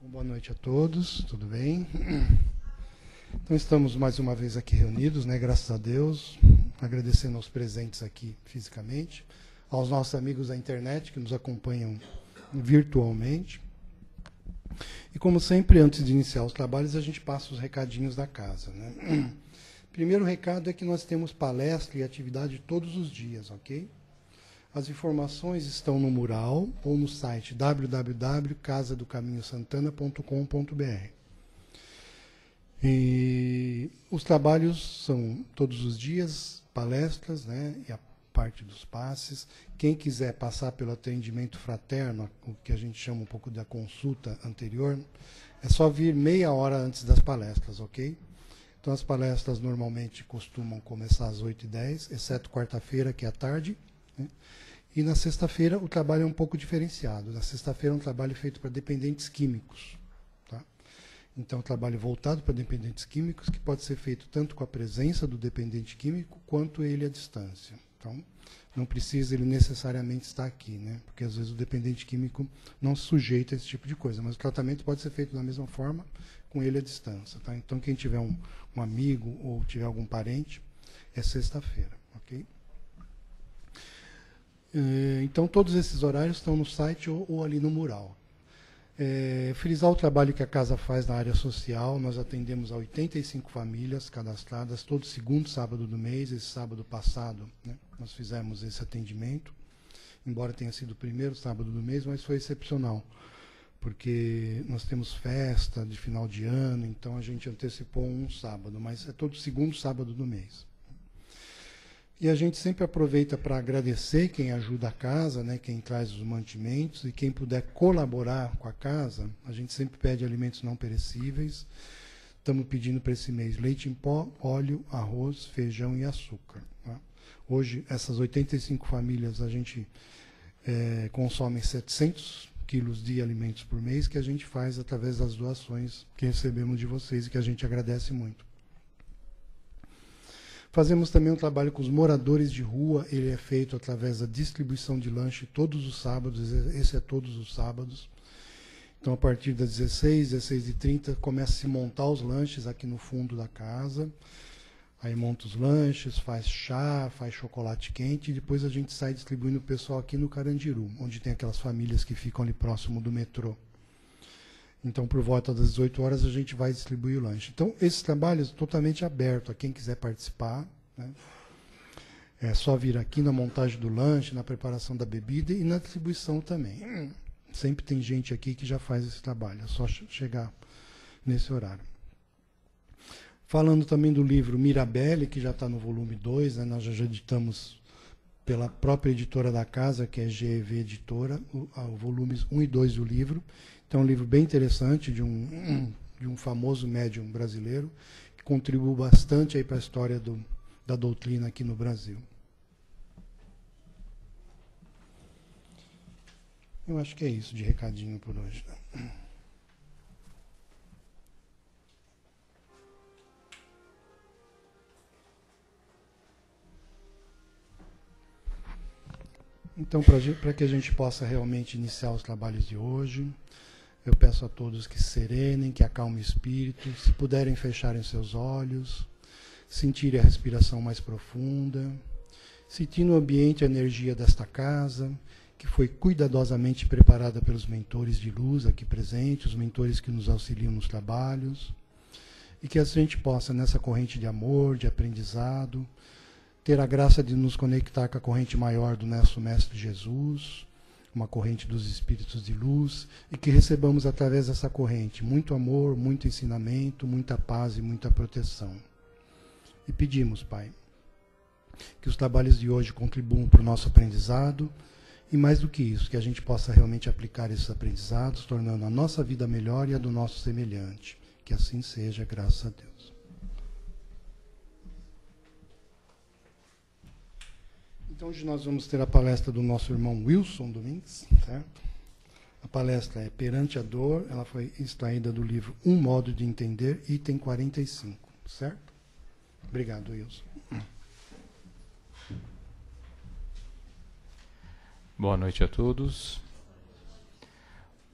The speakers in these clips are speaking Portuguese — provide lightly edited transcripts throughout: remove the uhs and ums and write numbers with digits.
Boa noite a todos, tudo bem? Então estamos mais uma vez aqui reunidos, né? Graças a Deus, agradecendo aos presentes aqui fisicamente, aos nossos amigos da internet que nos acompanham virtualmente. E como sempre, antes de iniciar os trabalhos, a gente passa os recadinhos da casa, né? Primeiro recado é que nós temos palestra e atividade todos os dias, ok? As informações estão no mural ou no site www.casadocaminhosantana.com.br. E os trabalhos são todos os dias, palestras, né, e a parte dos passes. Quem quiser passar pelo atendimento fraterno, o que a gente chama um pouco da consulta anterior, é só vir meia hora antes das palestras, ok? Então as palestras normalmente costumam começar às 8h10, exceto quarta-feira, que é à tarde, né? E na sexta-feira o trabalho é um pouco diferenciado. Na sexta-feira é um trabalho feito para dependentes químicos. Tá? Então, é um trabalho voltado para dependentes químicos, que pode ser feito tanto com a presença do dependente químico, quanto ele à distância. Então, não precisa ele necessariamente estar aqui, né? Porque às vezes o dependente químico não se sujeita a esse tipo de coisa. Mas o tratamento pode ser feito da mesma forma, com ele à distância. Tá? Então, quem tiver um amigo ou tiver algum parente, é sexta-feira, ok? Então, todos esses horários estão no site ou ali no mural. Frisar o trabalho que a casa faz na área social. Nós atendemos a 85 famílias cadastradas todo segundo sábado do mês. Esse sábado passado, né, nós fizemos esse atendimento, embora tenha sido o primeiro sábado do mês, mas foi excepcional, porque nós temos festa de final de ano, então a gente antecipou um sábado, mas é todo segundo sábado do mês. E a gente sempre aproveita para agradecer quem ajuda a casa, né, quem traz os mantimentos, e quem puder colaborar com a casa. A gente sempre pede alimentos não perecíveis. Estamos pedindo para esse mês leite em pó, óleo, arroz, feijão e açúcar. Tá? Hoje, essas 85 famílias, a gente consome 700 quilos de alimentos por mês, que a gente faz através das doações que recebemos de vocês e que a gente agradece muito. Fazemos também um trabalho com os moradores de rua. Ele é feito através da distribuição de lanche todos os sábados. Esse é todos os sábados. Então, a partir das 16h30, começa a se montar os lanches aqui no fundo da casa. Aí monta os lanches, faz chá, faz chocolate quente, e depois a gente sai distribuindo o pessoal aqui no Carandiru, onde tem aquelas famílias que ficam ali próximo do metrô. Então, por volta das 18 horas, a gente vai distribuir o lanche. Então, esse trabalho é totalmente aberto a quem quiser participar, né? É só vir aqui na montagem do lanche, na preparação da bebida e na distribuição também. Sempre tem gente aqui que já faz esse trabalho, é só chegar nesse horário. Falando também do livro Mirabelle, que já está no volume 2, né? Nós já editamos pela própria editora da casa, que é GEV Editora, volumes 1 e 2 do livro. Então, é um livro bem interessante de um famoso médium brasileiro, que contribuiu bastante para a história da doutrina aqui no Brasil. Eu acho que é isso de recadinho por hoje. Então, para que a gente possa realmente iniciar os trabalhos de hoje, eu peço a todos que se serenem, que acalmem o espírito, se puderem fecharem seus olhos, sentirem a respiração mais profunda, sentir no ambiente a energia desta casa, que foi cuidadosamente preparada pelos mentores de luz aqui presentes, os mentores que nos auxiliam nos trabalhos, e que a gente possa, nessa corrente de amor, de aprendizado, ter a graça de nos conectar com a corrente maior do nosso Mestre Jesus, uma corrente dos espíritos de luz, e que recebamos através dessa corrente muito amor, muito ensinamento, muita paz e muita proteção. E pedimos, Pai, que os trabalhos de hoje contribuam para o nosso aprendizado, e mais do que isso, que a gente possa realmente aplicar esses aprendizados, tornando a nossa vida melhor e a do nosso semelhante. Que assim seja, graças a Deus. Então, hoje nós vamos ter a palestra do nosso irmão Wilson Domingues, certo? A palestra é Perante a Dor, ela foi extraída do livro Um Modo de Entender, item 45, certo? Obrigado, Wilson. Boa noite a todos.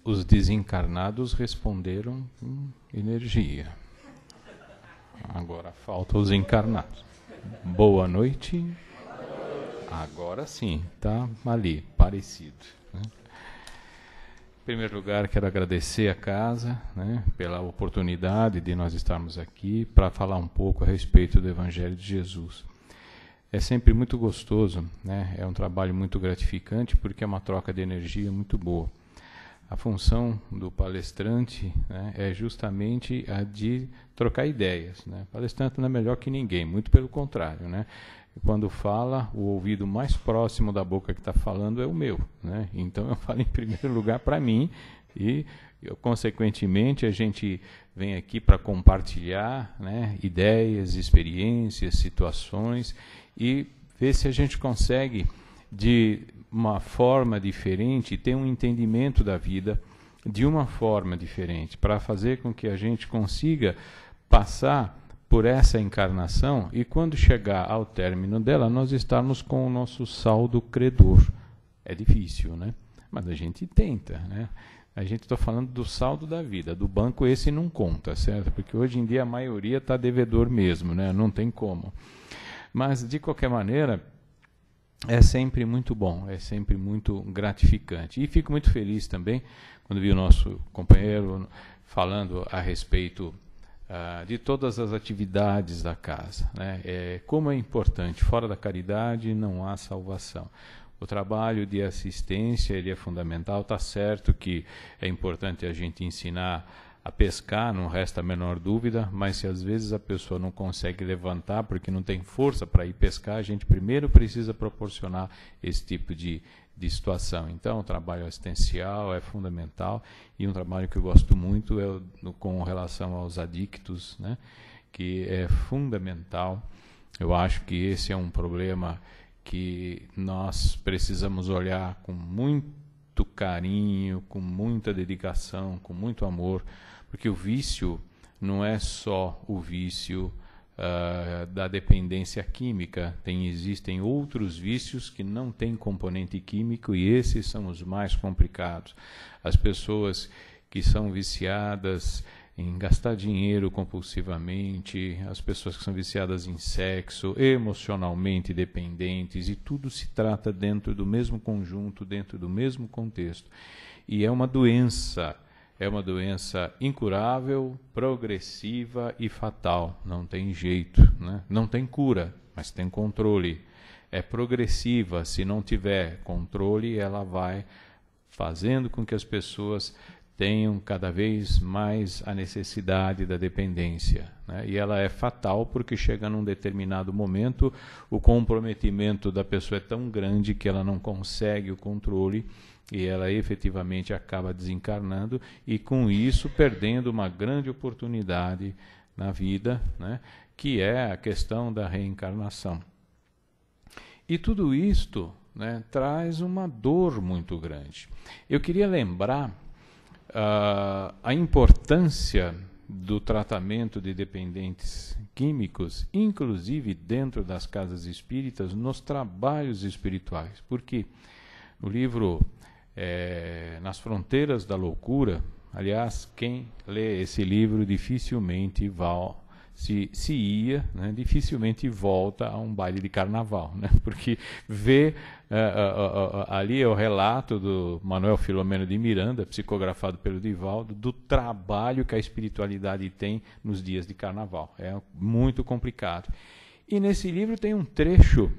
os desencarnados responderam com energia. Agora falta os encarnados. Boa noite. Agora sim, está ali, parecido. Né? Em primeiro lugar, quero agradecer a casa, né, pela oportunidade de nós estarmos aqui para falar um pouco a respeito do Evangelho de Jesus. É sempre muito gostoso, né? É um trabalho muito gratificante porque é uma troca de energia muito boa. A função do palestrante, né, é justamente a de trocar ideias. Né? O palestrante não é melhor que ninguém, muito pelo contrário. Né? Quando fala, o ouvido mais próximo da boca que está falando é o meu. Né? Então eu falo em primeiro lugar para mim e, consequentemente, a gente vem aqui para compartilhar, né, ideias, experiências, situações e ver se a gente consegue, de uma forma diferente, ter um entendimento da vida de uma forma diferente, para fazer com que a gente consiga passar por essa encarnação e, quando chegar ao término dela, nós estarmos com o nosso saldo credor. É difícil, né? Mas a gente tenta, né? A gente está falando do saldo da vida, do banco esse não conta, certo? Porque hoje em dia a maioria está devedor mesmo, né? Não tem como. Mas, de qualquer maneira, é sempre muito bom, é sempre muito gratificante. E fico muito feliz também quando vi o nosso companheiro falando a respeito de todas as atividades da casa. Né? Como é importante, fora da caridade não há salvação. O trabalho de assistência ele é fundamental, está certo que é importante a gente ensinar a pescar, não resta a menor dúvida, mas se às vezes a pessoa não consegue levantar porque não tem força para ir pescar, a gente primeiro precisa proporcionar esse tipo de situação. Então, o trabalho assistencial é fundamental e um trabalho que eu gosto muito é com relação aos adictos, né, que é fundamental. Eu acho que esse é um problema que nós precisamos olhar com muito carinho, com muita dedicação, com muito amor, porque o vício não é só o vício da dependência química. Existem outros vícios que não têm componente químico e esses são os mais complicados. As pessoas que são viciadas em gastar dinheiro compulsivamente, as pessoas que são viciadas em sexo, emocionalmente dependentes, e tudo se trata dentro do mesmo conjunto, dentro do mesmo contexto. E é uma doença incurável, progressiva e fatal. Não tem jeito, né? Não tem cura, mas tem controle. É progressiva, se não tiver controle, ela vai fazendo com que as pessoas tenham cada vez mais a necessidade da dependência. Né? E ela é fatal porque chega num determinado momento, o comprometimento da pessoa é tão grande que ela não consegue o controle e ela efetivamente acaba desencarnando e, com isso, perdendo uma grande oportunidade na vida, né? Que é a questão da reencarnação. E tudo isto, né, traz uma dor muito grande. Eu queria lembrar a importância do tratamento de dependentes químicos, inclusive dentro das casas espíritas, nos trabalhos espirituais. Porque no livro Nas Fronteiras da Loucura, aliás, quem lê esse livro dificilmente dificilmente volta a um baile de carnaval, né? Porque vê ali é o relato do Manuel Filomeno de Miranda, psicografado pelo Divaldo, do trabalho que a espiritualidade tem nos dias de carnaval. É muito complicado. E nesse livro tem um trecho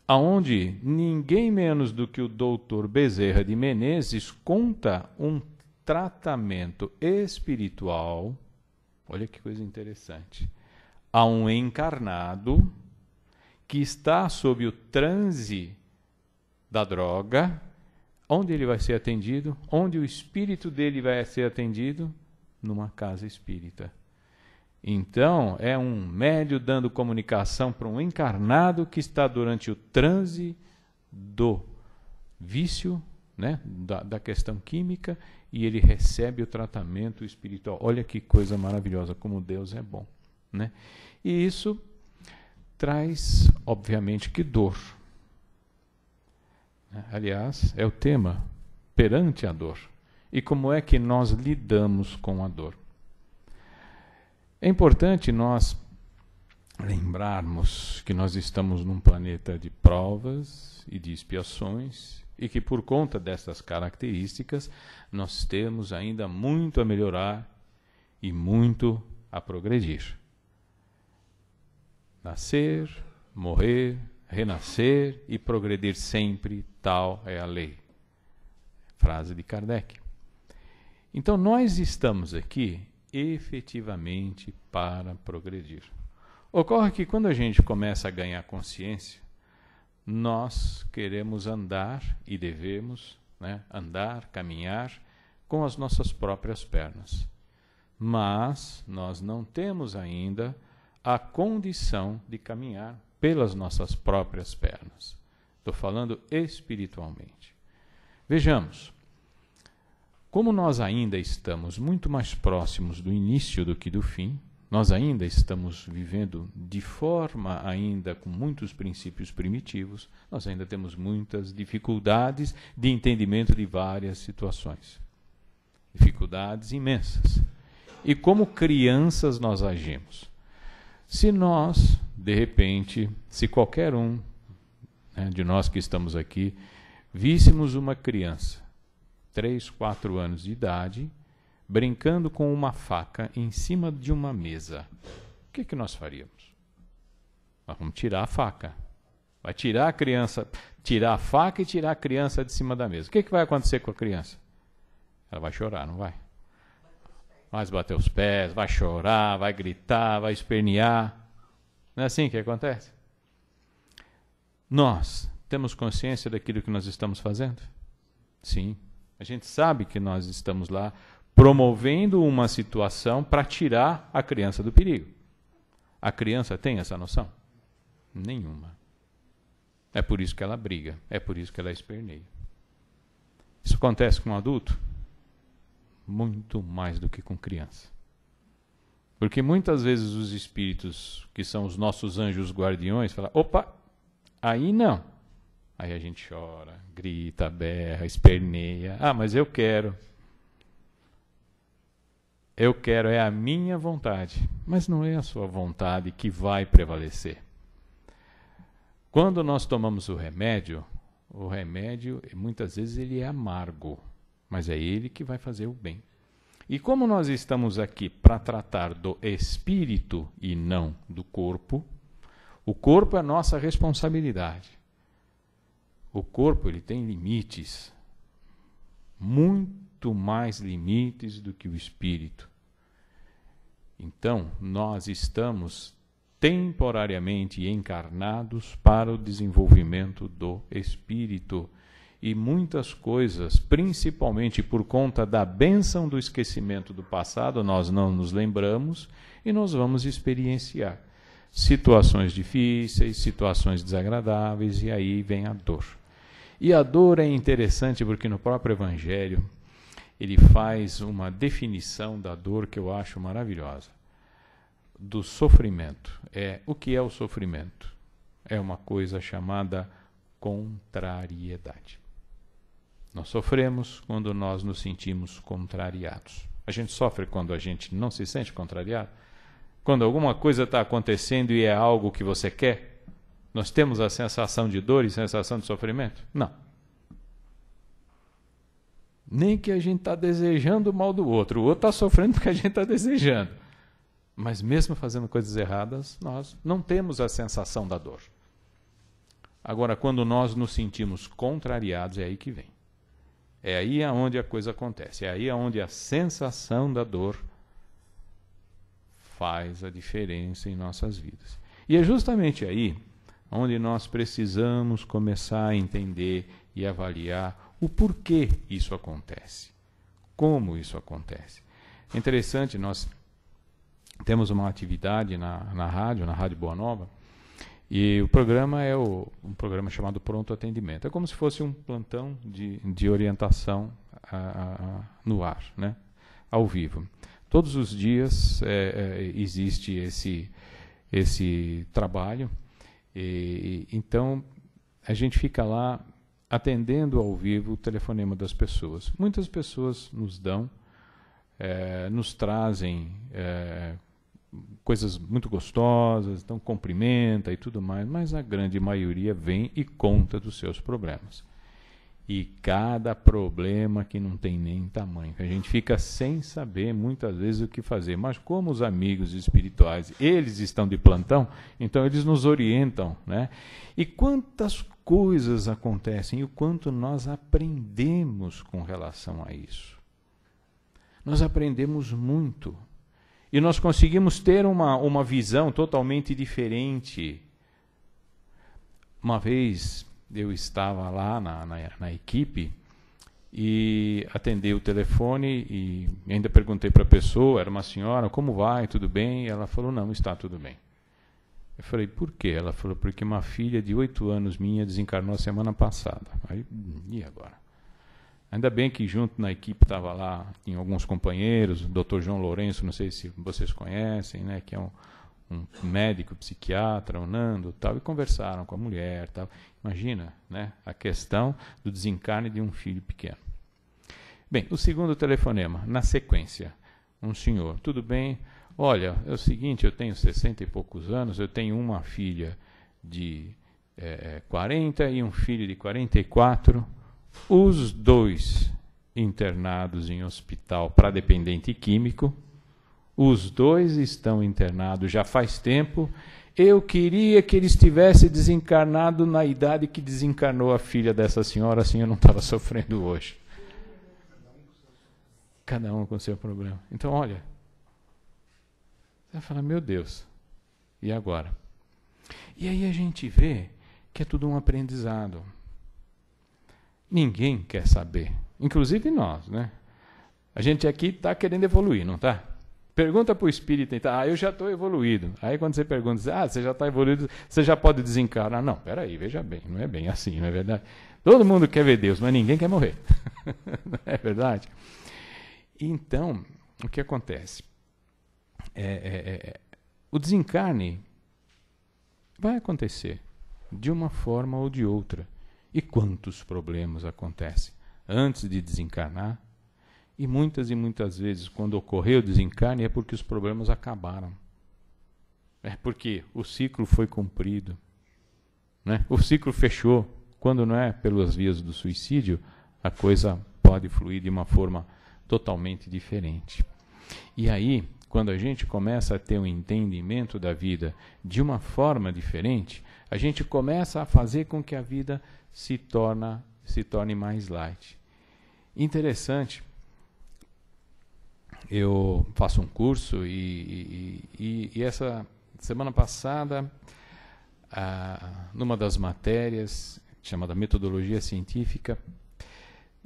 onde ninguém menos do que o doutor Bezerra de Menezes conta um tratamento espiritual. Olha que coisa interessante. Há um encarnado que está sob o transe da droga. Onde ele vai ser atendido? Onde o espírito dele vai ser atendido? Numa casa espírita. Então, é um médium dando comunicação para um encarnado que está durante o transe do vício, né, da questão química, e ele recebe o tratamento espiritual. Olha que coisa maravilhosa, como Deus é bom, né? E isso traz, obviamente, que dor. Aliás, é o tema, perante a dor. e como é que nós lidamos com a dor. É importante nós lembrarmos que nós estamos num planeta de provas e de expiações e que por conta dessas características nós temos ainda muito a melhorar e muito a progredir. Nascer, morrer, renascer e progredir sempre, tal é a lei. Frase de Kardec. Então nós estamos aqui efetivamente para progredir. Ocorre que quando a gente começa a ganhar consciência, nós queremos andar e devemos, né, andar, caminhar com as nossas próprias pernas. Mas nós não temos ainda a condição de caminhar pelas nossas próprias pernas. Estou falando espiritualmente. Vejamos, como nós ainda estamos muito mais próximos do início do que do fim, nós ainda estamos vivendo de forma ainda com muitos princípios primitivos, nós ainda temos muitas dificuldades de entendimento de várias situações. Dificuldades imensas. E como crianças nós agimos. Se nós, de repente, se qualquer um, né, de nós que estamos aqui, víssemos uma criança, 3, 4 anos de idade, brincando com uma faca em cima de uma mesa, o que nós faríamos? Nós vamos tirar a faca. Vai tirar a criança, tirar a faca e tirar a criança de cima da mesa. O que vai acontecer com a criança? Ela vai chorar, não vai? Vai bater os pés, vai chorar, vai gritar, vai espernear. Não é assim que acontece? Nós temos consciência daquilo que nós estamos fazendo? Sim. A gente sabe que nós estamos lá promovendo uma situação para tirar a criança do perigo. A criança tem essa noção? Nenhuma. É por isso que ela briga, é por isso que ela esperneia. Isso acontece com um adulto? Muito mais do que com criança. Porque muitas vezes os espíritos, que são os nossos anjos guardiões, falam, opa, aí não. Aí a gente chora, grita, berra, esperneia. Ah, mas eu quero. Eu quero, é a minha vontade. Mas não é a sua vontade que vai prevalecer. Quando nós tomamos o remédio muitas vezes ele é amargo, mas é ele que vai fazer o bem. E como nós estamos aqui para tratar do espírito e não do corpo, o corpo é a nossa responsabilidade. O corpo ele tem limites, muito mais limites do que o espírito. Então, nós estamos temporariamente encarnados para o desenvolvimento do espírito. E muitas coisas, principalmente por conta da bênção do esquecimento do passado, nós não nos lembramos e nós vamos experienciar situações difíceis, situações desagradáveis, e aí vem a dor. E a dor é interessante porque no próprio Evangelho ele faz uma definição da dor que eu acho maravilhosa. Do sofrimento. O que é o sofrimento? É uma coisa chamada contrariedade. Nós sofremos quando nós nos sentimos contrariados. A gente sofre quando a gente não se sente contrariado. Quando alguma coisa está acontecendo e é algo que você quer, nós temos a sensação de dor e sensação de sofrimento? Não. Nem que a gente está desejando o mal do outro. O outro está sofrendo porque a gente está desejando. Mas mesmo fazendo coisas erradas, nós não temos a sensação da dor. Agora, quando nós nos sentimos contrariados, é aí que vem. É aí onde a coisa acontece. É aí onde a sensação da dor faz a diferença em nossas vidas. E é justamente aí onde nós precisamos começar a entender e avaliar o porquê isso acontece. Como isso acontece. É interessante, nós temos uma atividade na Rádio Boa Nova, e o programa é um programa chamado Pronto Atendimento. É como se fosse um plantão de orientação no ar, né? Ao vivo. Todos os dias existe esse trabalho, então a gente fica lá atendendo ao vivo o telefonema das pessoas. Muitas pessoas nos trazem coisas muito gostosas, então cumprimenta e tudo mais, mas a grande maioria vem e conta dos seus problemas. E cada problema que não tem nem tamanho, a gente fica sem saber muitas vezes o que fazer, mas como os amigos espirituais, eles estão de plantão, então eles nos orientam, né? E quantas coisas acontecem e o quanto nós aprendemos com relação a isso. Nós aprendemos muito. E nós conseguimos ter uma visão totalmente diferente. Uma vez eu estava lá na equipe e atendi o telefone e ainda perguntei para a pessoa, era uma senhora, como vai, tudo bem? E ela falou, não, está tudo bem. Eu falei, por quê? Ela falou, porque uma filha de 8 anos minha desencarnou a semana passada. Aí, e agora? Ainda bem que junto na equipe estava lá, tinha alguns companheiros, o Dr. João Lourenço, não sei se vocês conhecem, né, que é um médico, psiquiatra, o Nando, tal, e conversaram com a mulher. Tal. Imagina, né, a questão do desencarne de um filho pequeno. Bem, o segundo telefonema, na sequência, um senhor, tudo bem? Olha, é o seguinte, eu tenho 60 e poucos anos, eu tenho uma filha de 40 e um filho de 44, os dois internados em hospital para dependente químico, os dois estão internados já faz tempo. Eu queria que eles tivessem desencarnado na idade que desencarnou a filha dessa senhora, assim eu não estava sofrendo hoje. Cada um com o seu problema. Então, olha, você vai falar, meu Deus, e agora? E aí a gente vê que é tudo um aprendizado. Ninguém quer saber, inclusive nós, né? A gente aqui está querendo evoluir, não está? Pergunta para o espírita, então, eu já estou evoluído. Aí quando você pergunta, você já está evoluído, você já pode desencarnar. Não, peraí, veja bem, não é bem assim, não é verdade? Todo mundo quer ver Deus, mas ninguém quer morrer. Não é verdade? Então, o que acontece? O desencarne vai acontecer de uma forma ou de outra. E quantos problemas acontecem antes de desencarnar? E muitas vezes, quando ocorreu o desencarne, é porque os problemas acabaram. É porque o ciclo foi cumprido. Né? O ciclo fechou. Quando não é pelas vias do suicídio, a coisa pode fluir de uma forma totalmente diferente. E aí, quando a gente começa a ter um entendimento da vida de uma forma diferente, a gente começa a fazer com que a vida se torne mais light. Interessante, eu faço um curso e essa semana passada, numa das matérias, chamada Metodologia Científica,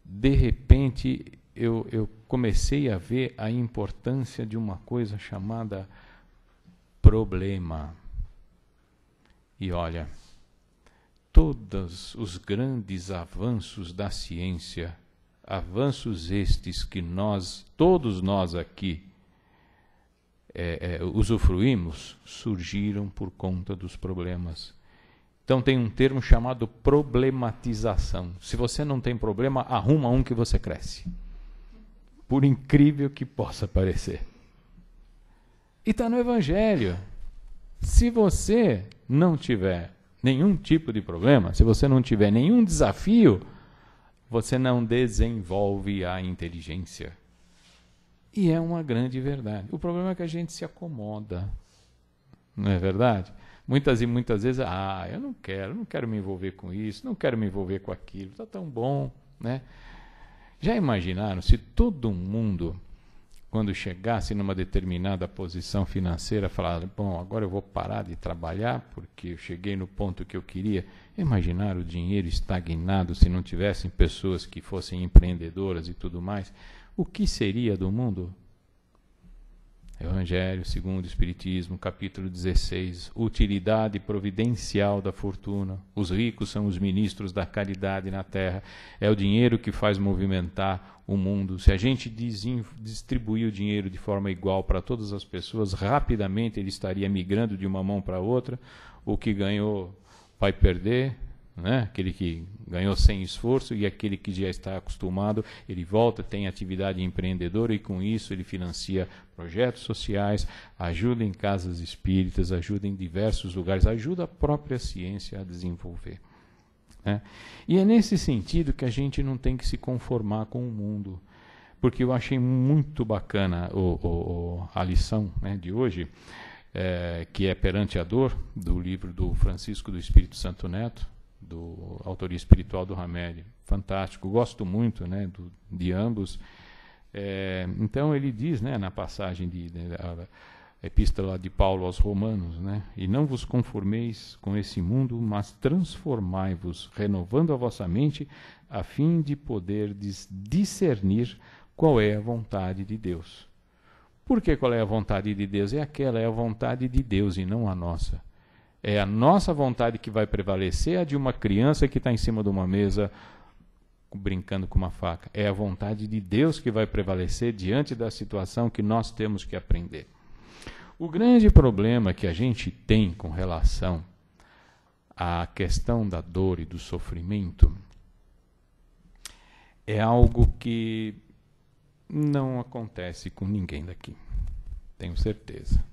de repente eu comecei a ver a importância de uma coisa chamada problema. E olha, todos os grandes avanços da ciência, avanços estes que todos nós aqui usufruímos, surgiram por conta dos problemas. Então tem um termo chamado problematização. Se você não tem problema, arruma um que você cresce. Por incrível que possa parecer. E está no Evangelho. Se você não tiver nenhum tipo de problema, se você não tiver nenhum desafio, você não desenvolve a inteligência. E é uma grande verdade. O problema é que a gente se acomoda. Não é verdade? Muitas vezes, eu não quero me envolver com isso, não quero me envolver com aquilo, está tão bom, né? Já imaginaram se todo mundo, quando chegasse numa determinada posição financeira, falasse, bom, agora eu vou parar de trabalhar porque eu cheguei no ponto que eu queria. Imaginaram o dinheiro estagnado se não tivessem pessoas que fossem empreendedoras e tudo mais? O que seria do mundo? Evangelho segundo o Espiritismo, capítulo 16, utilidade providencial da fortuna. Os ricos são os ministros da caridade na terra. É o dinheiro que faz movimentar o mundo. Se a gente distribuir o dinheiro de forma igual para todas as pessoas, rapidamente ele estaria migrando de uma mão para outra. O que ganhou vai perder, né? Aquele que ganhou sem esforço, e aquele que já está acostumado, ele volta, tem atividade empreendedora e com isso ele financia projetos sociais, ajuda em casas espíritas, ajuda em diversos lugares, ajuda a própria ciência a desenvolver, né? E é nesse sentido que a gente não tem que se conformar com o mundo, porque eu achei muito bacana a lição, né, de hoje, que é Perante a Dor, do livro do Francisco do Espírito Santo Neto, do Autoria Espiritual do Hamed. Fantástico, gosto muito, né, de ambos. Então ele diz, né, na passagem da Epístola de Paulo aos Romanos, né, e não vos conformeis com esse mundo, mas transformai-vos, renovando a vossa mente, a fim de poder discernir qual é a vontade de Deus. Por que qual é a vontade de Deus? É a vontade de Deus e não a nossa. É a nossa vontade que vai prevalecer, a de uma criança que está em cima de uma mesa brincando com uma faca. É a vontade de Deus que vai prevalecer diante da situação que nós temos que aprender. O grande problema que a gente tem com relação à questão da dor e do sofrimento é algo que não acontece com ninguém daqui, tenho certeza.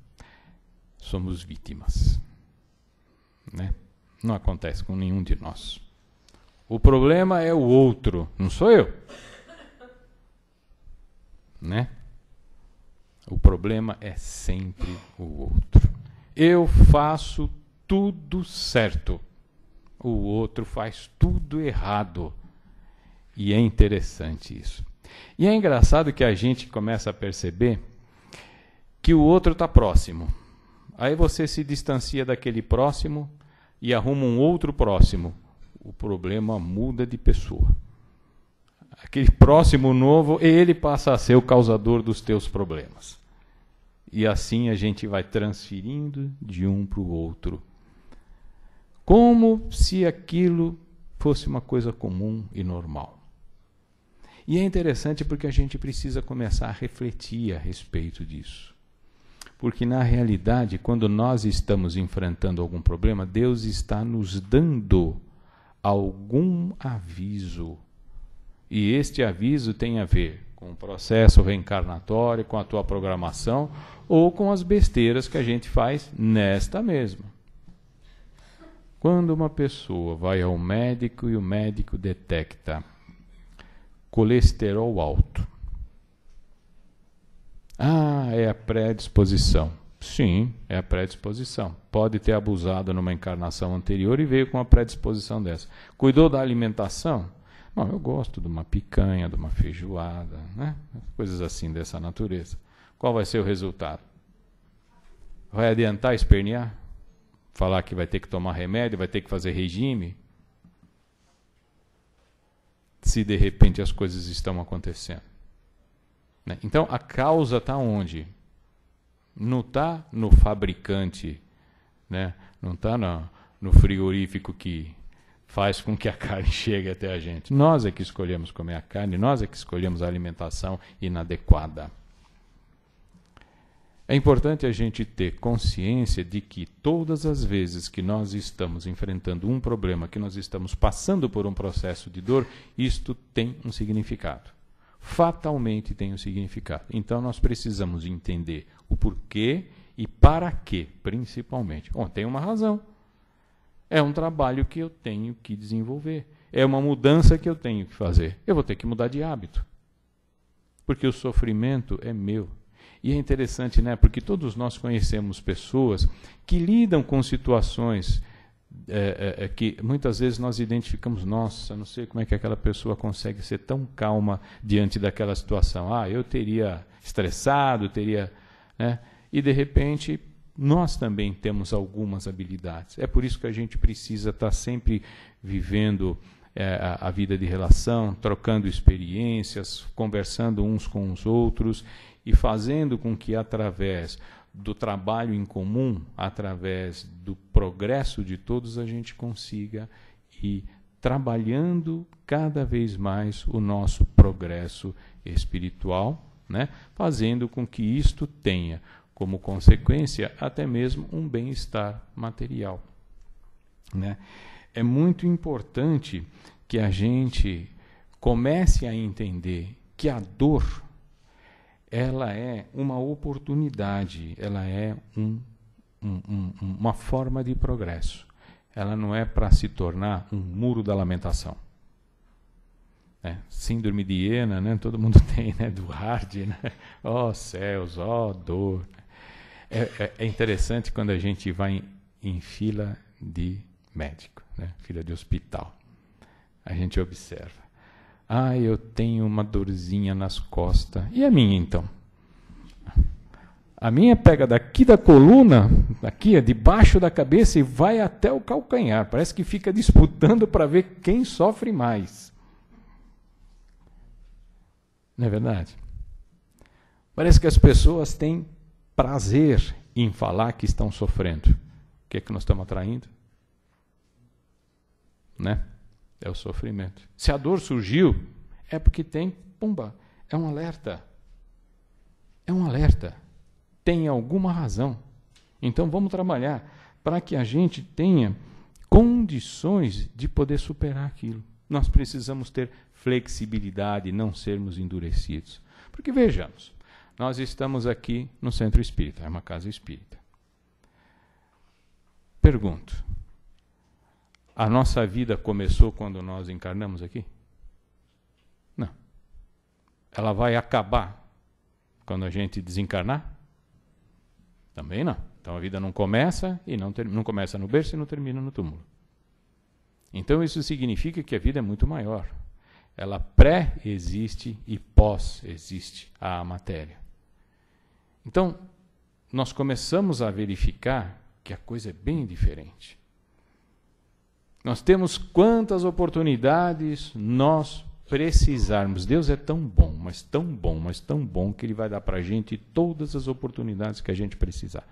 Somos vítimas, né? Não acontece com nenhum de nós. O problema é o outro, não sou eu, né? O problema é sempre o outro. Eu faço tudo certo, o outro faz tudo errado. E é interessante isso. E é engraçado que a gente começa a perceber que o outro está próximo. Aí você se distancia daquele próximo e arruma um outro próximo. O problema muda de pessoa. Aquele próximo novo, ele passa a ser o causador dos teus problemas. E assim a gente vai transferindo de um para o outro. Como se aquilo fosse uma coisa comum e normal. E é interessante porque a gente precisa começar a refletir a respeito disso. Porque, na realidade, quando nós estamos enfrentando algum problema, Deus está nos dando algum aviso. E este aviso tem a ver com o processo reencarnatório, com a tua programação, ou com as besteiras que a gente faz nesta mesma. Quando uma pessoa vai ao médico e o médico detecta colesterol alto. É a predisposição. Sim, é a predisposição. Pode ter abusado numa encarnação anterior e veio com uma predisposição dessa. Cuidou da alimentação? Não, eu gosto de uma picanha, de uma feijoada, né? Coisas assim dessa natureza. Qual vai ser o resultado? Vai adiantar espernear? Falar que vai ter que tomar remédio, vai ter que fazer regime? Se de repente as coisas estão acontecendo, né? Então a causa está onde? Não está no fabricante, né? Não está no frigorífico que faz com que a carne chegue até a gente. Nós é que escolhemos comer a carne, nós é que escolhemos a alimentação inadequada. É importante a gente ter consciência de que todas as vezes que nós estamos enfrentando um problema, que nós estamos passando por um processo de dor, isto tem um significado. Fatalmente tem um significado. Então nós precisamos entender o porquê e para quê, principalmente. Bom, tem uma razão. É um trabalho que eu tenho que desenvolver. É uma mudança que eu tenho que fazer. Eu vou ter que mudar de hábito. Porque o sofrimento é meu. E é interessante, né? Porque todos nós conhecemos pessoas que lidam com situações que muitas vezes nós identificamos, nossa, não sei como é que aquela pessoa consegue ser tão calma diante daquela situação. Eu teria estressado, né? E de repente nós também temos algumas habilidades. É por isso que a gente precisa estar sempre vivendo a vida de relação, trocando experiências, conversando uns com os outros e fazendo com que através do trabalho em comum, através do progresso de todos, a gente consiga ir trabalhando cada vez mais o nosso progresso espiritual, né? Fazendo com que isto tenha como consequência até mesmo um bem-estar material, né? É muito importante que a gente comece a entender que a dor, ela é uma oportunidade, ela é uma forma de progresso. Ela não é para se tornar um muro da lamentação. Síndrome de Iena, né? Todo mundo tem, né? Do Hardy, né? Ó céus, ó dor. É interessante quando a gente vai em fila de médico, né? Fila de hospital. A gente observa. Eu tenho uma dorzinha nas costas. E a minha, então? A minha pega daqui da coluna, aqui, debaixo da cabeça, e vai até o calcanhar. Parece que fica disputando para ver quem sofre mais. Não é verdade? Parece que as pessoas têm prazer em falar que estão sofrendo. O que é que nós estamos atraindo? Né? É o sofrimento. Se a dor surgiu, é porque tem, pumba, é um alerta. É um alerta. Tem alguma razão. Então vamos trabalhar para que a gente tenha condições de poder superar aquilo. Nós precisamos ter flexibilidade, não sermos endurecidos. Porque vejamos, nós estamos aqui no Centro Espírita, é uma casa espírita. Pergunto, a nossa vida começou quando nós encarnamos aqui? Não. Ela vai acabar quando a gente desencarnar? Também não. Então a vida não começa e não começa no berço e não termina no túmulo. Então isso significa que a vida é muito maior. Ela pré-existe e pós-existe a matéria. Então, nós começamos a verificar que a coisa é bem diferente. Nós temos quantas oportunidades nós precisarmos. Deus é tão bom, mas tão bom, mas tão bom, que Ele vai dar para a gente todas as oportunidades que a gente precisar,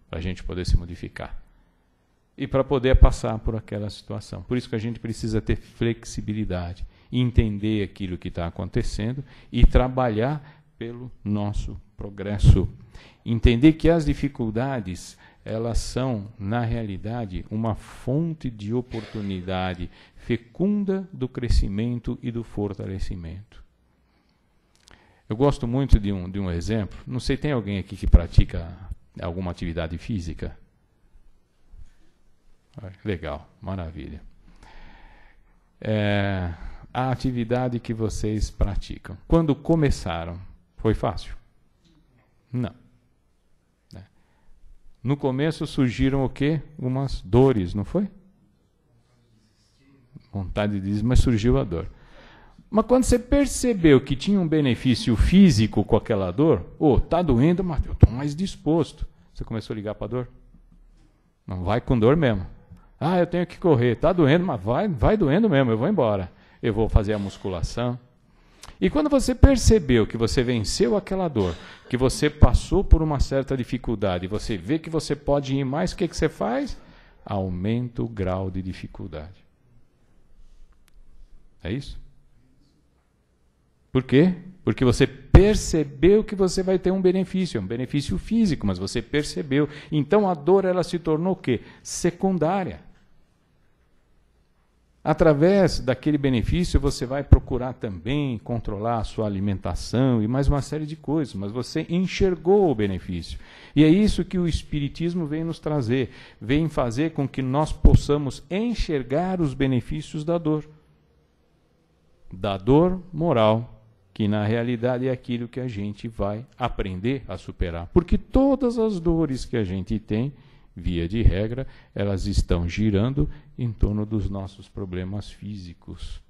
para a gente poder se modificar. E para poder passar por aquela situação. Por isso que a gente precisa ter flexibilidade, entender aquilo que está acontecendo e trabalhar pelo nosso progresso. Entender que as dificuldades, elas são, na realidade, uma fonte de oportunidade fecunda do crescimento e do fortalecimento. Eu gosto muito de um exemplo. Não sei, tem alguém aqui que pratica alguma atividade física? Legal, maravilha. A atividade que vocês praticam, quando começaram, foi fácil? Não. No começo surgiram o quê? Umas dores, não foi? Vontade de desistir, mas surgiu a dor. Mas quando você percebeu que tinha um benefício físico com aquela dor, tá doendo, mas eu estou mais disposto. Você começou a ligar para a dor? Não vai com dor mesmo. Eu tenho que correr, está doendo, mas vai doendo mesmo, eu vou embora. Eu vou fazer a musculação. E quando você percebeu que você venceu aquela dor, que você passou por uma certa dificuldade, você vê que você pode ir mais, o que você faz? Aumenta o grau de dificuldade. É isso? Por quê? Porque você percebeu que você vai ter um benefício físico, mas você percebeu. Então a dor, ela se tornou o quê? Secundária. Através daquele benefício, você vai procurar também controlar a sua alimentação e mais uma série de coisas, mas você enxergou o benefício. E é isso que o Espiritismo vem nos trazer, vem fazer com que nós possamos enxergar os benefícios da dor moral, que na realidade é aquilo que a gente vai aprender a superar. Porque todas as dores que a gente tem, via de regra, elas estão girando em torno dos nossos problemas físicos.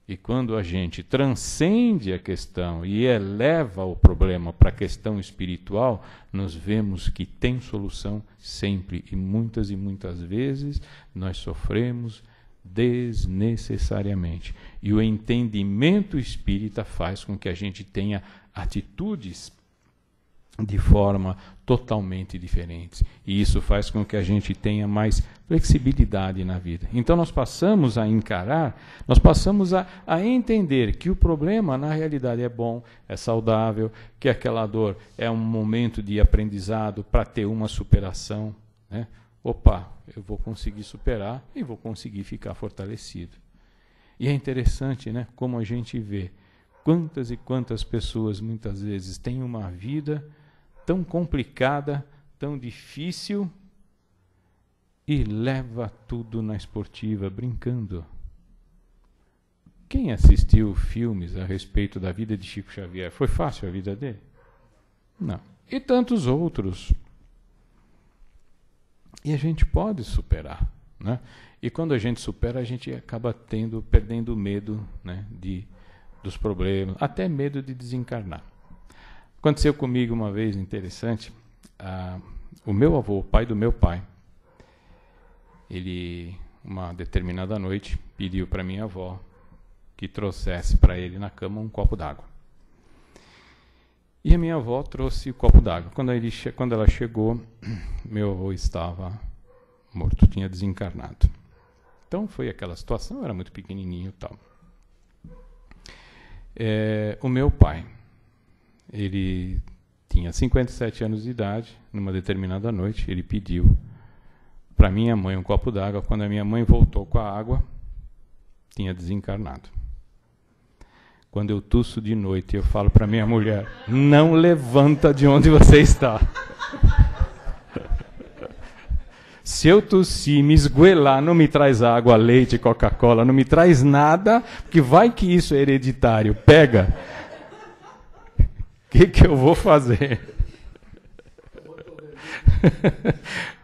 E quando a gente transcende a questão e eleva o problema para a questão espiritual, nós vemos que tem solução sempre. E muitas vezes nós sofremos desnecessariamente. E o entendimento espírita faz com que a gente tenha atitudes de forma totalmente diferente. E isso faz com que a gente tenha mais flexibilidade na vida. Então nós passamos a encarar, nós passamos a entender que o problema na realidade é bom, é saudável, que aquela dor é um momento de aprendizado para ter uma superação, né? opa, eu vou conseguir superar e vou conseguir ficar fortalecido. E é interessante, né, como a gente vê quantas e quantas pessoas muitas vezes têm uma vida tão complicada, tão difícil, e leva tudo na esportiva, brincando. Quem assistiu filmes a respeito da vida de Chico Xavier? Foi fácil a vida dele? Não. E tantos outros. E a gente pode superar, né? E quando a gente supera, a gente acaba perdendo o medo, né, dos problemas, até medo de desencarnar. Aconteceu comigo uma vez, interessante, o meu avô, o pai do meu pai, ele, uma determinada noite, pediu para minha avó que trouxesse para ele na cama um copo d'água. E a minha avó trouxe o copo d'água. Quando ela chegou, meu avô estava morto, tinha desencarnado. Então foi aquela situação, eu era muito pequenininho e tal. O meu pai, ele tinha 57 anos de idade, numa determinada noite, ele pediu para minha mãe um copo d'água. Quando a minha mãe voltou com a água, tinha desencarnado. Quando eu tuço de noite, eu falo para minha mulher, não levanta de onde você está. Se eu tossir, me esgoelar, não me traz água, leite, Coca-Cola, não me traz nada, porque vai que isso é hereditário. Pega. O que eu vou fazer?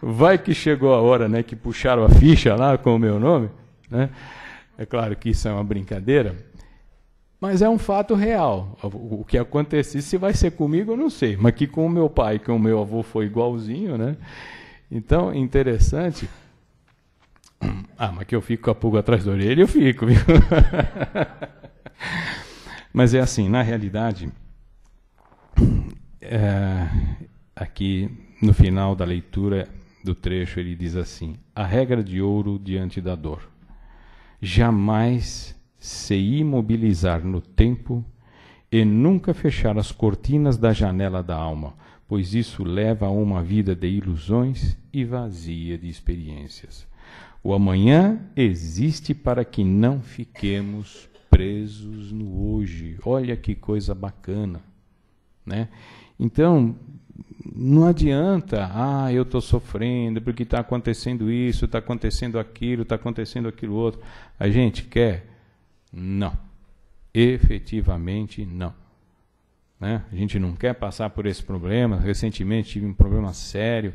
Vai que chegou a hora, né, que puxaram a ficha lá com o meu nome, né? É claro que isso é uma brincadeira, mas é um fato real. O que acontecer, se vai ser comigo, eu não sei, mas que com o meu pai, com o meu avô foi igualzinho, né? Então, interessante. Mas que eu fico com a pulga atrás da orelha, eu fico, viu? Mas é assim, na realidade, aqui no final da leitura do trecho ele diz assim: a regra de ouro diante da dor. Jamais se imobilizar no tempo e nunca fechar as cortinas da janela da alma, pois isso leva a uma vida de ilusões e vazia de experiências. O amanhã existe para que não fiquemos presos no hoje. Olha que coisa bacana, né? Então, não adianta, eu estou sofrendo porque está acontecendo isso, está acontecendo aquilo outro. A gente quer? Não. Efetivamente não. Né? A gente não quer passar por esse problema. Recentemente tive um problema sério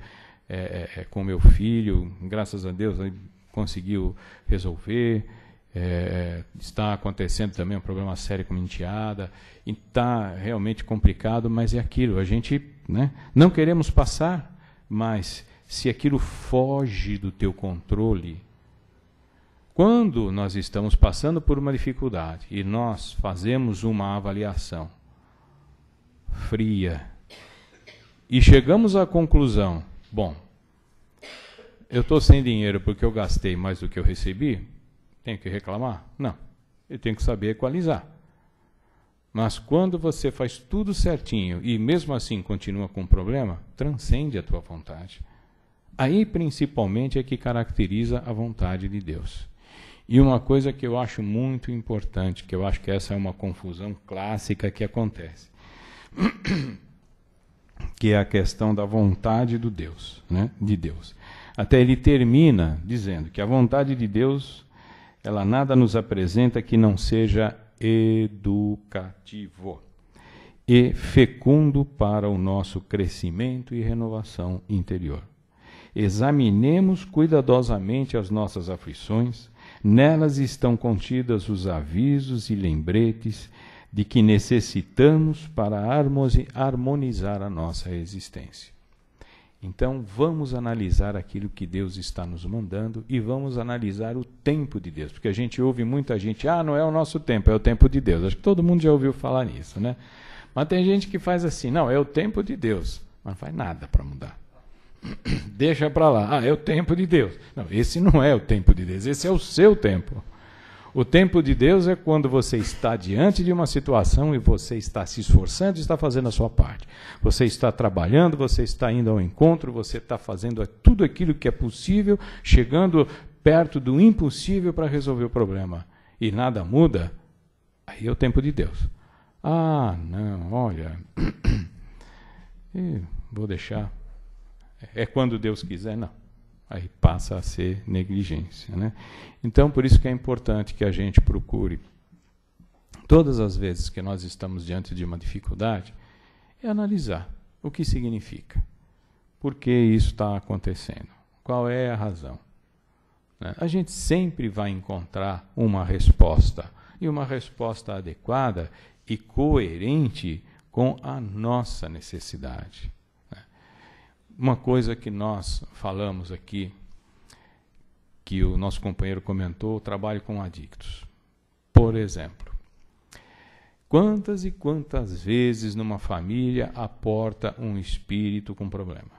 com meu filho, graças a Deus ele conseguiu resolver. Está acontecendo também um problema sério com minha enteada, e está realmente complicado, mas é aquilo, a gente, né, não queremos passar, mas se aquilo foge do teu controle, quando nós estamos passando por uma dificuldade e nós fazemos uma avaliação fria e chegamos à conclusão, bom, eu estou sem dinheiro porque eu gastei mais do que eu recebi, tenho que reclamar? Não. Eu tenho que saber equalizar. Mas quando você faz tudo certinho e mesmo assim continua com um problema, transcende a tua vontade. Aí principalmente é que caracteriza a vontade de Deus. E uma coisa que eu acho muito importante, que eu acho que essa é uma confusão clássica que acontece, que é a questão da vontade do Deus, né? De Deus. Até ele termina dizendo que a vontade de Deus, ela nada nos apresenta que não seja educativo e fecundo para o nosso crescimento e renovação interior. Examinemos cuidadosamente as nossas aflições, nelas estão contidos os avisos e lembretes de que necessitamos para harmonizar a nossa existência. Então, vamos analisar aquilo que Deus está nos mandando e vamos analisar o tempo de Deus. Porque a gente ouve muita gente, não é o nosso tempo, é o tempo de Deus. Acho que todo mundo já ouviu falar nisso, né? Mas tem gente que faz assim, não, é o tempo de Deus. Mas não faz nada para mudar. Deixa para lá, é o tempo de Deus. Não, esse não é o tempo de Deus, esse é o seu tempo. O tempo de Deus é quando você está diante de uma situação e você está se esforçando e está fazendo a sua parte. Você está trabalhando, você está indo ao encontro, você está fazendo tudo aquilo que é possível, chegando perto do impossível para resolver o problema. E nada muda, aí é o tempo de Deus. Ah, não, olha, vou deixar. É quando Deus quiser, não. Aí passa a ser negligência, né? Então, por isso que é importante que a gente procure, todas as vezes que nós estamos diante de uma dificuldade, é analisar o que significa. Por que isso está acontecendo? Qual é a razão? Né? A gente sempre vai encontrar uma resposta, e uma resposta adequada e coerente com a nossa necessidade. Uma coisa que nós falamos aqui, que o nosso companheiro comentou, o trabalho com adictos. Por exemplo, quantas e quantas vezes numa família aporta um espírito com problema?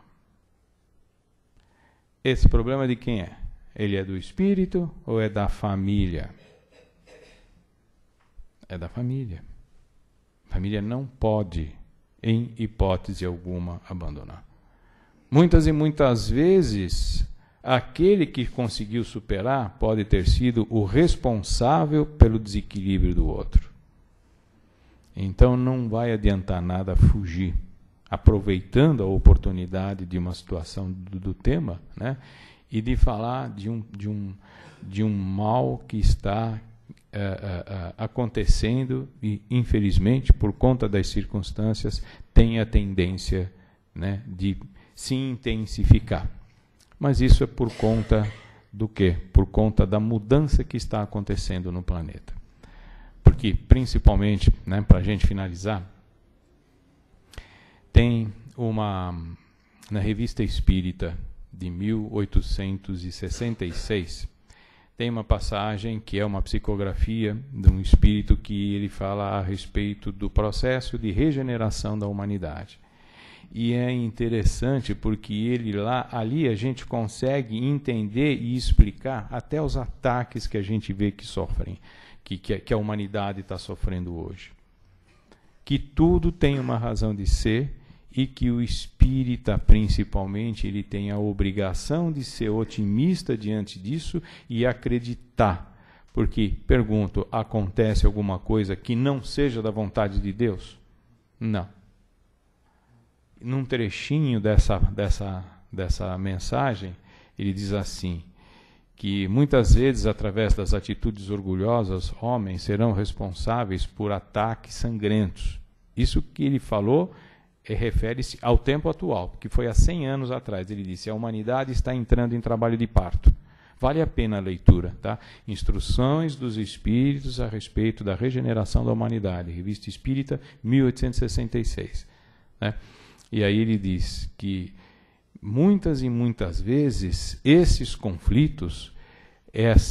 Esse problema de quem é? Ele é do espírito ou é da família? É da família. A família não pode, em hipótese alguma, abandonar. Muitas e muitas vezes, aquele que conseguiu superar pode ter sido o responsável pelo desequilíbrio do outro. Então não vai adiantar nada fugir, aproveitando a oportunidade de uma situação do tema, né, e de falar de um mal que está acontecendo e, infelizmente, por conta das circunstâncias, tem a tendência, né, de se intensificar. Mas isso é por conta do quê? Por conta da mudança que está acontecendo no planeta. Porque, principalmente, né, para a gente finalizar, tem na Revista Espírita de 1866, tem uma passagem que é uma psicografia de um espírito que ele fala a respeito do processo de regeneração da humanidade. E é interessante porque ali a gente consegue entender e explicar até os ataques que a gente vê que sofrem, que a humanidade está sofrendo hoje. Que tudo tem uma razão de ser e que o espírita, principalmente, ele tem a obrigação de ser otimista diante disso e acreditar. Porque, pergunto, acontece alguma coisa que não seja da vontade de Deus? Não. Num trechinho dessa mensagem, ele diz assim, que muitas vezes, através das atitudes orgulhosas, homens serão responsáveis por ataques sangrentos. Isso que ele falou refere-se ao tempo atual, que foi há 100 anos atrás. Ele disse, a humanidade está entrando em trabalho de parto. Vale a pena a leitura, tá? Instruções dos Espíritos a respeito da regeneração da humanidade, Revista Espírita, 1866, né? E aí ele diz que muitas e muitas vezes esses conflitos,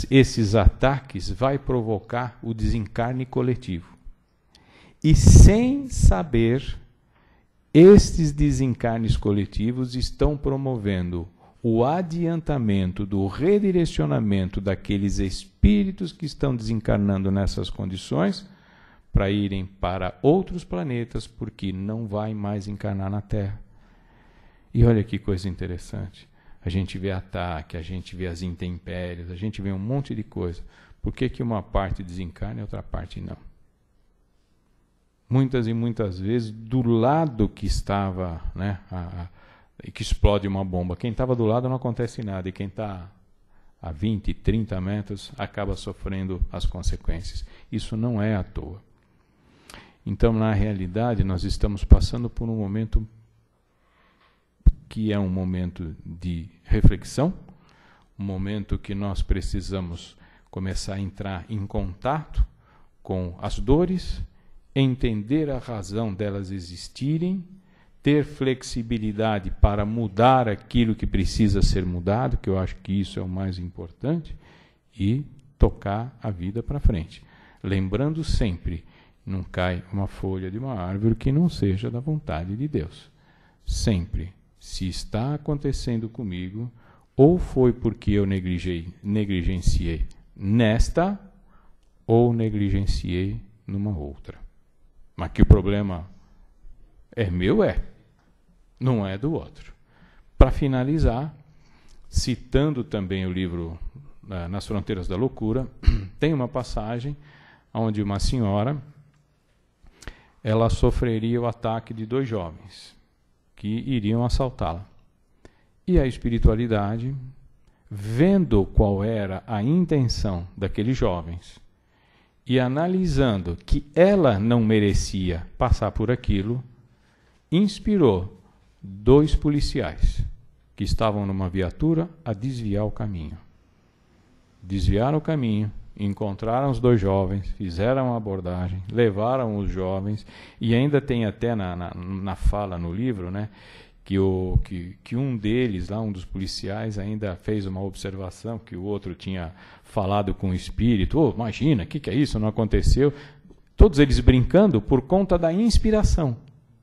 esses ataques, vai provocar o desencarne coletivo. E sem saber, estes desencarnes coletivos estão promovendo o adiantamento do redirecionamento daqueles espíritos que estão desencarnando nessas condições, para irem para outros planetas, porque não vai mais encarnar na Terra. E olha que coisa interessante. A gente vê ataque, a gente vê as intempéries, a gente vê um monte de coisa. Por que uma parte desencarna e outra parte não? Muitas e muitas vezes, do lado que estava, né, que explode uma bomba, quem estava do lado não acontece nada, e quem está a 20, 30 metros acaba sofrendo as consequências. Isso não é à toa. Então, na realidade, nós estamos passando por um momento que é um momento de reflexão, um momento que nós precisamos começar a entrar em contato com as dores, entender a razão delas existirem, ter flexibilidade para mudar aquilo que precisa ser mudado, que eu acho que isso é o mais importante, e tocar a vida para frente. Lembrando sempre, não cai uma folha de uma árvore que não seja da vontade de Deus. Sempre, se está acontecendo comigo, ou foi porque eu negligenciei nesta, ou negligenciei numa outra. Mas que o problema é meu, não é do outro. Para finalizar, citando também o livro Nas Fronteiras da Loucura, tem uma passagem onde uma senhora, ela sofreria o ataque de 2 jovens que iriam assaltá-la. E a espiritualidade, vendo qual era a intenção daqueles jovens e analisando que ela não merecia passar por aquilo, inspirou 2 policiais que estavam numa viatura a desviar o caminho. Desviaram o caminho, encontraram os 2 jovens, fizeram a abordagem, levaram os jovens, e ainda tem até na fala no livro, né, que um deles, lá, um dos policiais, ainda fez uma observação que o outro tinha falado com o espírito. Oh, imagina, o que é isso? Não aconteceu. Todos eles brincando por conta da inspiração,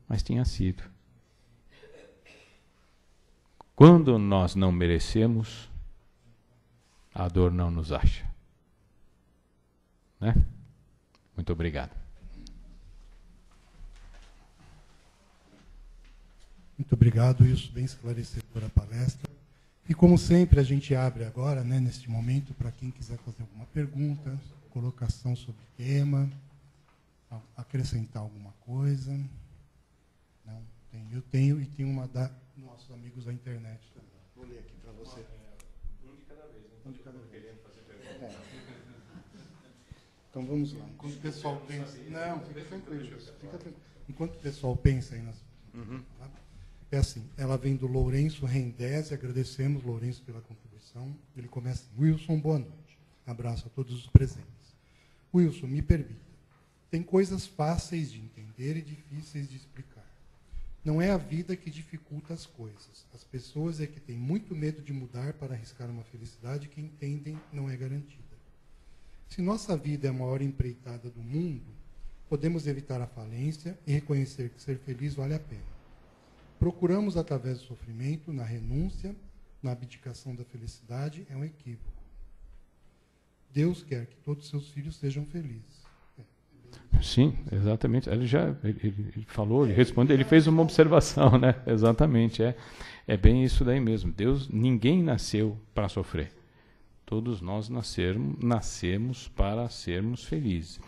mas tinha sido. Quando nós não merecemos, a dor não nos acha. Né? Muito obrigado. Muito obrigado, isso bem esclarecedora a palestra. E como sempre, a gente abre agora, né, neste momento, para quem quiser fazer alguma pergunta, colocação sobre o tema, acrescentar alguma coisa. Não, eu tenho e tem uma da nossos amigos da internet também. Vou ler aqui para você. Um de cada vez, né? Um de cada vez. Querendo fazer pergunta. Então vamos lá. Enquanto o pessoal pensa. Não, fica tranquilo. Enquanto o pessoal pensa aí nas. É assim, ela vem do Lourenço Rendese, agradecemos, Lourenço, pela contribuição. Ele começa assim: Wilson, boa noite. Abraço a todos os presentes. Wilson, me permita. Tem coisas fáceis de entender e difíceis de explicar. Não é a vida que dificulta as coisas. As pessoas é que têm muito medo de mudar para arriscar uma felicidade que entendem não é garantida. Se nossa vida é a maior empreitada do mundo, podemos evitar a falência e reconhecer que ser feliz vale a pena. Procuramos, através do sofrimento, na renúncia, na abdicação da felicidade, é um equívoco. Deus quer que todos os seus filhos sejam felizes. Sim, exatamente. Ele falou, ele respondeu, ele fez uma observação, né? Exatamente, é bem isso daí mesmo. Ninguém nasceu para sofrer. Todos nós nascemos para sermos felizes.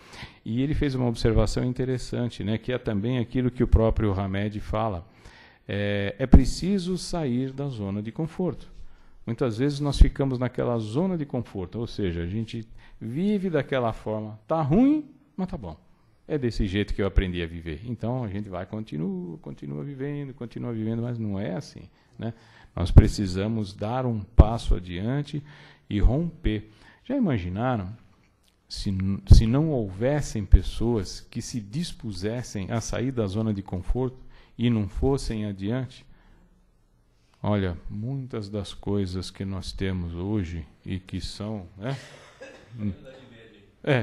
E ele fez uma observação interessante, né? Que é também aquilo que o próprio Hamed fala. É preciso sair da zona de conforto. Muitas vezes nós ficamos naquela zona de conforto, ou seja, a gente vive daquela forma. Está ruim, mas está bom. É desse jeito que eu aprendi a viver. Então a gente vai, continua vivendo, mas não é assim, né? Nós precisamos dar um passo adiante e romper. Já imaginaram se não houvessem pessoas que se dispusessem a sair da zona de conforto e não fossem adiante? Olha, muitas das coisas que nós temos hoje e que são, né?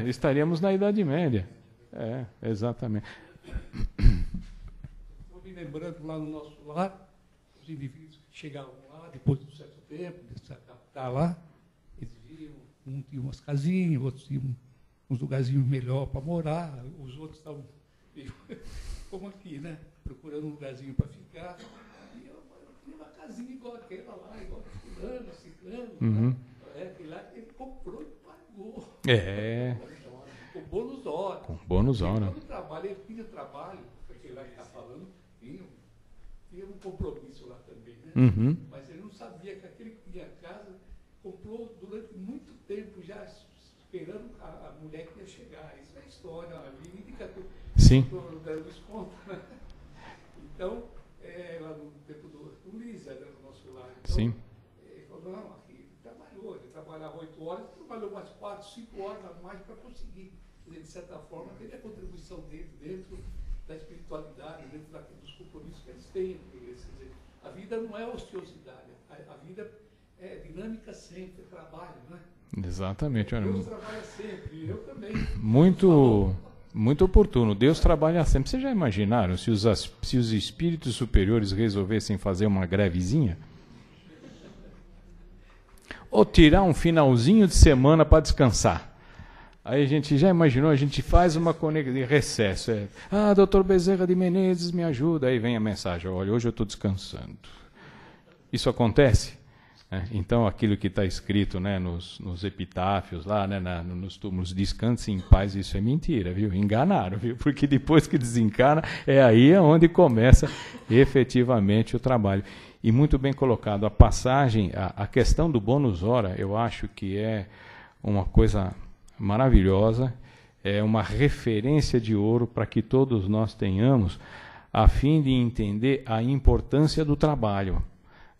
Estaríamos na Idade Média. Exatamente. Estou me lembrando lá no nosso lar, os indivíduos que chegavam lá, depois de um certo tempo, de se adaptar lá, eles viam, um tinha umas casinhas, outros tinham uns lugarzinhos melhor para morar, os outros estavam como aqui, né? Procurando um lugarzinho para ficar. E eu tinha uma casinha igual aquela lá, igual fulano, ciclano. Uhum. E lá ele comprou e pagou. Com bônus hora. Com bônus hora. Ele tinha trabalho, porque lá que está falando, tinha um compromisso lá também, né? Uhum. Mas ele não sabia que aquele que tinha casa comprou durante muito tempo já esperando a mulher que ia chegar. Isso é história, a vida indica tudo. Sim. Luiz conta, né? Então, lá no tempo do Luiz, era no nosso lar. Então, sim. Ele falou, não, aqui ele trabalhava 8 horas, trabalhou mais 4, 5 horas a mais para conseguir. Quer dizer, de certa forma, teve a contribuição dele dentro da espiritualidade, dentro dos compromissos que eles têm. Quer dizer, a vida não é ociosidade, a vida é dinâmica sempre, é trabalho, né? Exatamente. Deus trabalha sempre, eu também. Muito oportuno. Deus trabalha sempre. Vocês já imaginaram se os espíritos superiores resolvessem fazer uma grevezinha? Ou tirar um finalzinho de semana para descansar? Aí a gente já imaginou, a gente faz uma conexão de recesso. Doutor Bezerra de Menezes, me ajuda. Aí vem a mensagem, olha, hoje eu estou descansando. Isso acontece? Então, aquilo que está escrito, né, nos epitáfios, lá, né, nos túmulos, descanse em paz, isso é mentira, viu? Enganaram, viu? Porque depois que desencarna, é aí onde começa efetivamente o trabalho. E muito bem colocado. A passagem, a questão do bônus hora, eu acho que é uma coisa maravilhosa, é uma referência de ouro para que todos nós tenhamos, a fim de entender a importância do trabalho.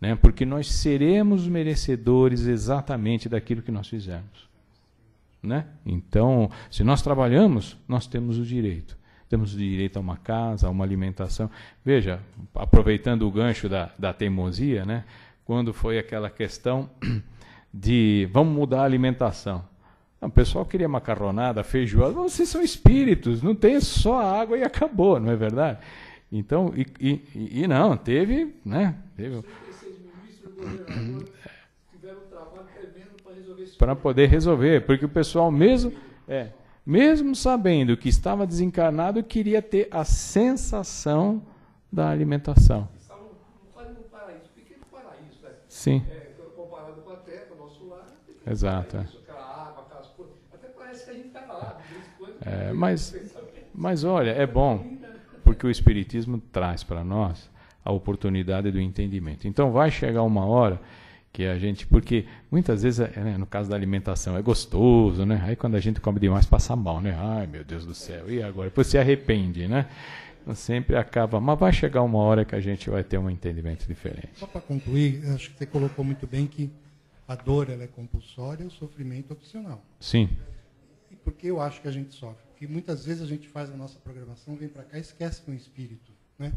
Né? Porque nós seremos merecedores exatamente daquilo que nós fizermos. Né? Então, se nós trabalhamos, nós temos o direito. Temos o direito a uma casa, a uma alimentação. Veja, aproveitando o gancho da teimosia, né? Quando foi aquela questão de vamos mudar a alimentação. O pessoal queria macarronada, feijoada. Vocês são espíritos, não tem só água e acabou, não é verdade? Então, e não, teve, né? Teve tiveram um trabalho tremendo para resolver isso. Para poder resolver, porque o pessoal mesmo sabendo que estava desencarnado, queria ter a sensação da alimentação. Estavam quase no paraíso, pequeno paraíso, né? Sim. Comparado com a Terra, com o nosso lar, Exato. paraíso, aquela água, aquelas coisas. Até parece que a gente está lá, de vez em quando. Mas olha, é bom, porque o Espiritismo traz para nós a oportunidade do entendimento. Então vai chegar uma hora que a gente, porque muitas vezes, né, no caso da alimentação, é gostoso, né? Aí quando a gente come demais passa mal, né? Ai, meu Deus do céu, e agora? Depois se arrepende, né? Então, sempre acaba, mas vai chegar uma hora que a gente vai ter um entendimento diferente. Só para concluir, acho que você colocou muito bem que a dor ela é compulsória e o sofrimento é opcional. Sim. E por que eu acho que a gente sofre? Porque muitas vezes a gente faz a nossa programação, vem para cá e esquece que é um espírito, né?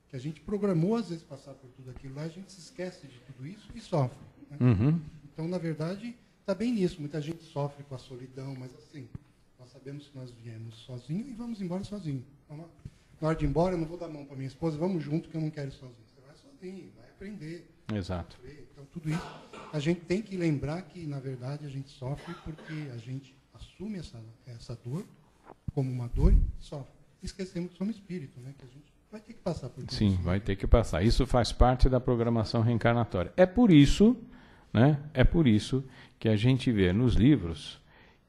Que a gente programou, às vezes, passar por tudo aquilo lá, a gente se esquece de tudo isso e sofre. Né? Uhum. Então, na verdade, está bem nisso. Muita gente sofre com a solidão, mas assim, nós sabemos que nós viemos sozinhos e vamos embora sozinhos. Na hora de ir embora, eu não vou dar a mão para minha esposa, vamos junto que eu não quero ir sozinho. Você vai sozinho, vai aprender. Exato. Então, tudo isso, a gente tem que lembrar que, na verdade, a gente sofre porque a gente assume essa dor como uma dor e sofre. Esquecemos que somos espírito, né? Que a gente vai ter que passar por isso. Sim, vai ter que passar. Isso faz parte da programação reencarnatória. É por isso, né? É por isso que a gente vê nos livros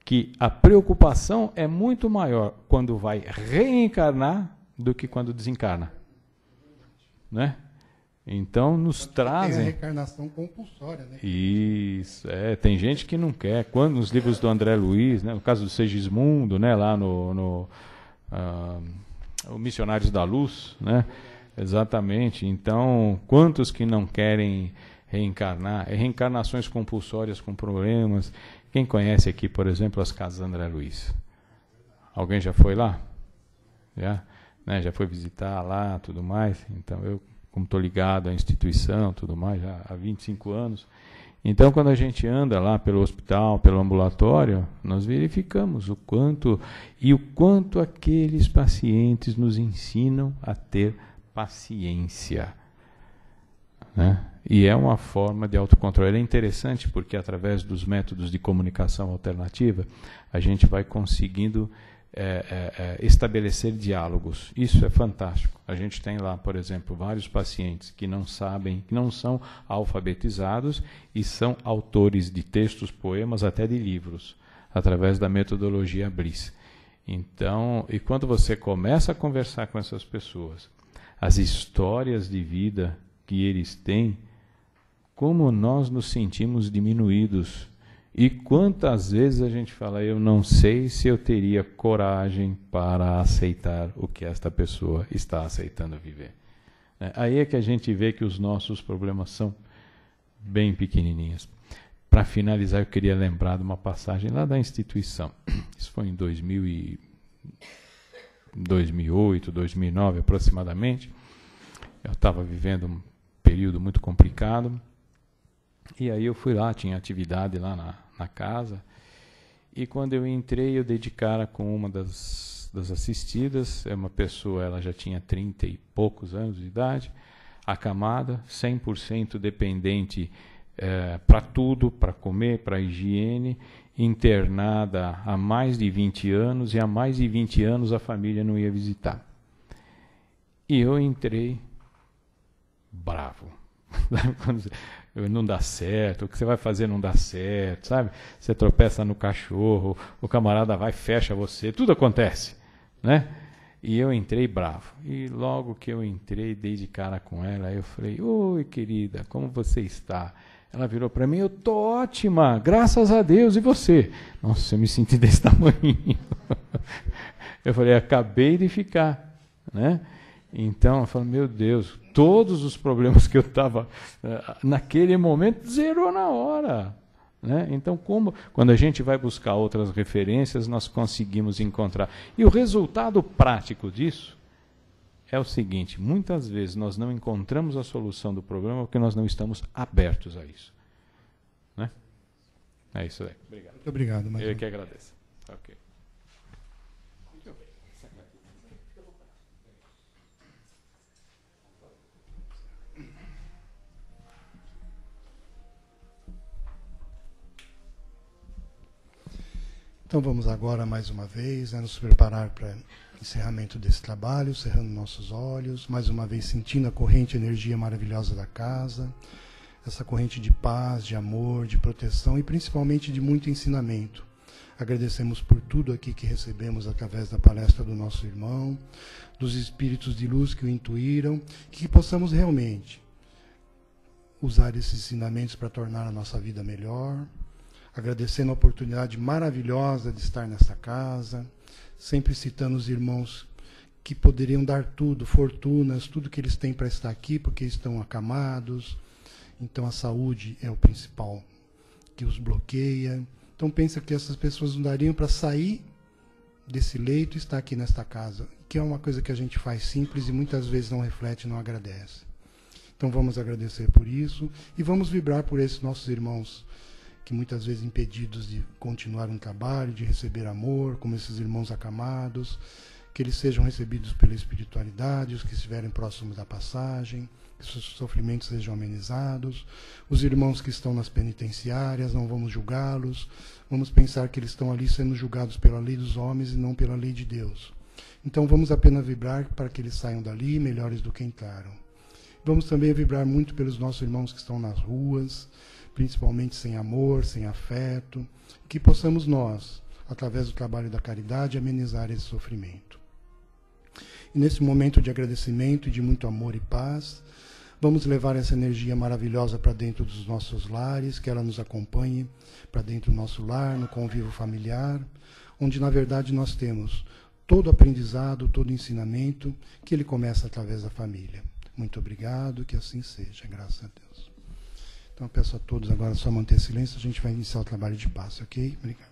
que a preocupação é muito maior quando vai reencarnar do que quando desencarna. Né? Então nos trazem. Tem a reencarnação compulsória, né? Isso, tem gente que não quer. Quando nos livros do André Luiz, né, no caso do Segismundo, né, lá no Missionários da Luz, né? Exatamente. Então, quantos que não querem reencarnar? Reencarnações compulsórias com problemas. Quem conhece aqui, por exemplo, as casas André Luiz? Alguém já foi lá? Já? Né? Já foi visitar lá, tudo mais? Então, eu, como estou ligado à instituição, tudo mais, já há 25 anos. Então, quando a gente anda lá pelo hospital, pelo ambulatório, nós verificamos o quanto aqueles pacientes nos ensinam a ter paciência. Né? E é uma forma de autocontrole. É interessante porque, através dos métodos de comunicação alternativa, a gente vai conseguindo estabelecer diálogos. Isso é fantástico. A gente tem lá, por exemplo, vários pacientes que não sabem, que não são alfabetizados e são autores de textos, poemas, até de livros, através da metodologia Bliss. Então, e quando você começa a conversar com essas pessoas, as histórias de vida que eles têm, como nós nos sentimos diminuídos. E quantas vezes a gente fala, eu não sei se eu teria coragem para aceitar o que esta pessoa está aceitando viver. Aí é que a gente vê que os nossos problemas são bem pequenininhos. Para finalizar, eu queria lembrar de uma passagem lá da instituição. Isso foi em 2008, 2009 aproximadamente. Eu estava vivendo um período muito complicado. E aí eu fui lá, tinha atividade lá na casa, e quando eu entrei, eu dei de cara com uma das assistidas, é uma pessoa, ela já tinha 30 e poucos anos de idade, acamada, 100% dependente para tudo, para comer, para higiene, internada há mais de 20 anos e há mais de 20 anos a família não ia visitar. E eu entrei bravo. Não dá certo, o que você vai fazer não dá certo, sabe? Você tropeça no cachorro, o camarada vai, fecha você, tudo acontece, né? E eu entrei bravo. E logo que eu entrei, dei de cara com ela, eu falei: oi, querida, como você está? Ela virou para mim: eu tô ótima, graças a Deus, e você? Nossa, eu me senti desse tamanho. Eu falei: acabei de ficar, né? Então, eu falo: meu Deus, todos os problemas que eu estava naquele momento, zerou na hora, né? Então, quando a gente vai buscar outras referências, nós conseguimos encontrar. E o resultado prático disso é o seguinte: muitas vezes nós não encontramos a solução do problema porque nós não estamos abertos a isso, né? É isso aí. Obrigado. Muito obrigado. Eu que agradeço. Ok. Então vamos agora, mais uma vez, nos preparar para encerramento desse trabalho, cerrando nossos olhos, mais uma vez sentindo a corrente energia maravilhosa da casa, essa corrente de paz, de amor, de proteção e principalmente de muito ensinamento. Agradecemos por tudo aqui que recebemos através da palestra do nosso irmão, dos espíritos de luz que o intuíram, que possamos realmente usar esses ensinamentos para tornar a nossa vida melhor, agradecendo a oportunidade maravilhosa de estar nesta casa, sempre citando os irmãos que poderiam dar tudo, fortunas, tudo que eles têm para estar aqui, porque estão acamados. Então a saúde é o principal que os bloqueia. Então pensa que essas pessoas não dariam para sair desse leito e estar aqui nesta casa, que é uma coisa que a gente faz simples e muitas vezes não reflete, não agradece. Então vamos agradecer por isso e vamos vibrar por esses nossos irmãos que muitas vezes impedidos de continuar um trabalho, de receber amor, como esses irmãos acamados, que eles sejam recebidos pela espiritualidade, os que estiverem próximos da passagem, que seus sofrimentos sejam amenizados, os irmãos que estão nas penitenciárias, não vamos julgá-los, vamos pensar que eles estão ali sendo julgados pela lei dos homens e não pela lei de Deus. Então vamos apenas vibrar para que eles saiam dali melhores do que entraram. Vamos também vibrar muito pelos nossos irmãos que estão nas ruas, principalmente sem amor, sem afeto, que possamos nós, através do trabalho da caridade, amenizar esse sofrimento. E nesse momento de agradecimento e de muito amor e paz, vamos levar essa energia maravilhosa para dentro dos nossos lares, que ela nos acompanhe para dentro do nosso lar, no convívio familiar, onde na verdade nós temos todo aprendizado, todo ensinamento, que ele começa através da família. Muito obrigado, que assim seja, graças a Deus. Então eu peço a todos agora só manter silêncio, a gente vai iniciar o trabalho de passe, ok? Obrigado.